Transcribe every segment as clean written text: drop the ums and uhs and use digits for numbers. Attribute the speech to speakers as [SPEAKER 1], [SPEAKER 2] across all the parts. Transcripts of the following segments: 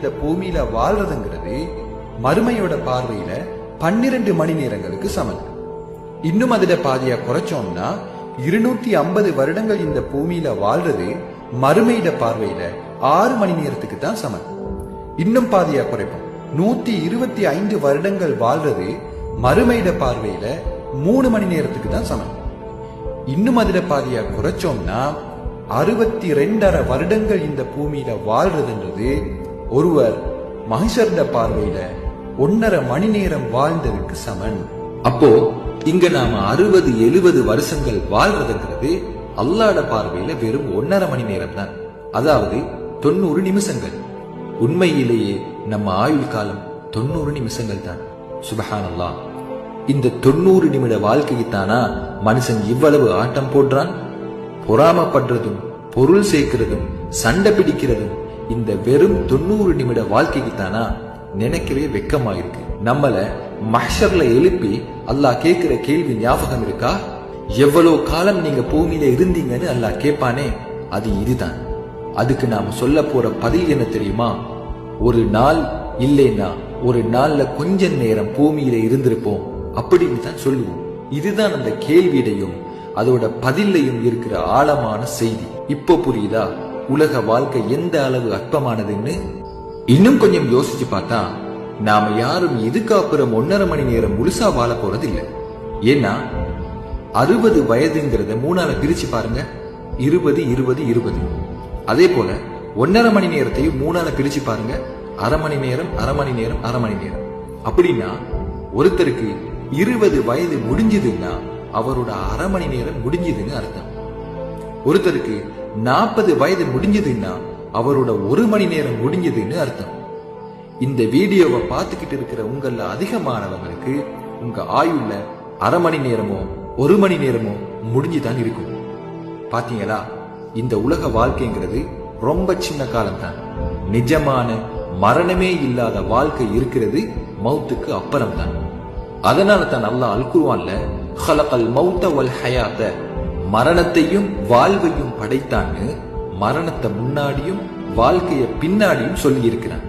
[SPEAKER 1] இந்த பூமியில வாழ்றதுங்கிறது மறுமையோட பார்வையில 12 மணி நேரங்களுக்கு சமன். இன்னும் அதுல பாதியா குறைச்சோம்னா 250 வருடங்கள் இந்த பூமியில வாழ்றது மறுமையிட பார்வையில 6 மணி நேரத்துக்கு தான் சமன். இன்னும் பாதியா குறைப்போம், 125 வருடங்கள் வாழ்றது மறுமையிட பார்வையில 3 மணி நேரத்துக்கு தான் சமன். இன்னும் அதுல பாதியா குறைச்சோம்னா 62.5 வருடங்கள் இந்த பூமியில வாழ்றதுன்றது ஒருவர் மஹ்ஷர்ட பார்வையில 1.5 மணி நேரம் வாழ்ந்ததுக்கு சமன்.
[SPEAKER 2] அப்போ இங்க நாம 60-70 வருஷங்கள் வாழ்றதுங்கிறது அல்லாஹ்ட பார்வையில வெறும் 1.5 மணி நேரம் தான், அதாவது 90 நிமிஷங்கள். உண்மையிலேயே நம்ம ஆயுள் காலம் 90 நிமிஷங்கள் தான். சுபஹானல்லாஹ், இந்த 90 நிமிட வாழ்க்கைக்குத்தானா மனுஷன் இவ்வளவு ஆட்டம் போடுறான்? பொறாமப்படுறதும் பொருள் சேர்க்கிறதும் சண்டை பிடிக்கிறதும் இந்த வெறும் 90 நிமிட வாழ்க்கைக்குத்தானா? நினைக்கவே வெக்கமாயிருக்கு. நம்மள மஹ்ஷர்ல எழுப்பி அல்லாஹ் கேட்கிற கேள்வி ஞாபகம் இருக்கா? எவ்வளவு காலம் நீங்க பூமியில இருந்தீங்கன்னு அல்லாஹ் கேட்பானே, அது இதுதான். அதுக்கு நாம சொல்ல போற பதில் என்ன தெரியுமா? ஒரு நாள் இல்லைன்னா ஒரு நாள்ல கொஞ்ச நேரம் பூமியில இருந்திருப்போம் அப்படின்னு தான் சொல்லுவோம். இதுதான் அந்த கேள்வியிடையும் அதோட பதிலையும் இருக்கிற ஆழமான செய்தி. இப்போ புரியுதா உலக வாழ்க்கை எந்த அளவு அற்பமானதுன்னு? இன்னும் கொஞ்சம் யோசிச்சு பார்த்தா நாம யாரும் இதுக்கப்புறம் 1.5 மணி நேரம் முழுசா வாழ போறது இல்லை. ஏன்னா 60 வயதுங்கிறத 3ஆல பிரிச்சு பாருங்க, 20 20 20. அதே போல 1.5 மணி நேரத்தையும் 3ஆல பிரிச்சு பாருங்க, அரை மணி நேரம் அரை மணி நேரம் அரை மணி நேரம். அப்படின்னா ஒருத்தருக்கு 20 வயது முடிஞ்சதுன்னா அவரோட அரை மணி நேரம் முடிஞ்சதுன்னு அர்த்தம். ஒருத்தருக்கு 40 வயது முடிஞ்சதுன்னா அவரோட 1 மணி நேரம் முடிஞ்சதுன்னு அர்த்தம். இந்த வீடியோவை பார்த்துக்கிட்டு இருக்கிற உங்கள அதிகமானவங்களுக்கு உங்க ஆயுள்ல அரை மணி நேரமோ 1 மணி நேரமோ முடிஞ்சுதான் இருக்கும். பாத்தீங்களா, இந்த உலக வாழ்க்கைங்கிறது ரொம்ப சின்ன காலம் தான். நிஜமான மரணமே இல்லாத வாழ்க்கை இருக்கிறது மௌத்துக்கு அப்புறம் தான். அதனால தான் அல்லாஹ் அல் குர்ஆன்ல ஹலகல் மௌத வல் ஹயாத, மரணத்தையும் வாழ்வையும் படைத்தான்னு மரணத்தை முன்னாடியும் வாழ்க்கைய பின்னாடியும் சொல்லி இருக்கிறான்.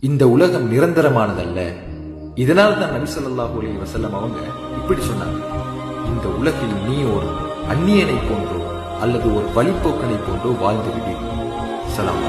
[SPEAKER 2] இந்த உலகம் நிரந்தரமானதல்ல. இதனால தான் நபி ஸல்லல்லாஹு அலைஹி வஸல்லம் அவங்க இப்படி சொன்னாங்க, இந்த உலகில் நீ ஒரு அந்நியனை போன்றோ அல்லது ஒரு வழிப்போக்கனை போன்றோ வாழ்ந்து விடு. ஸலாம்.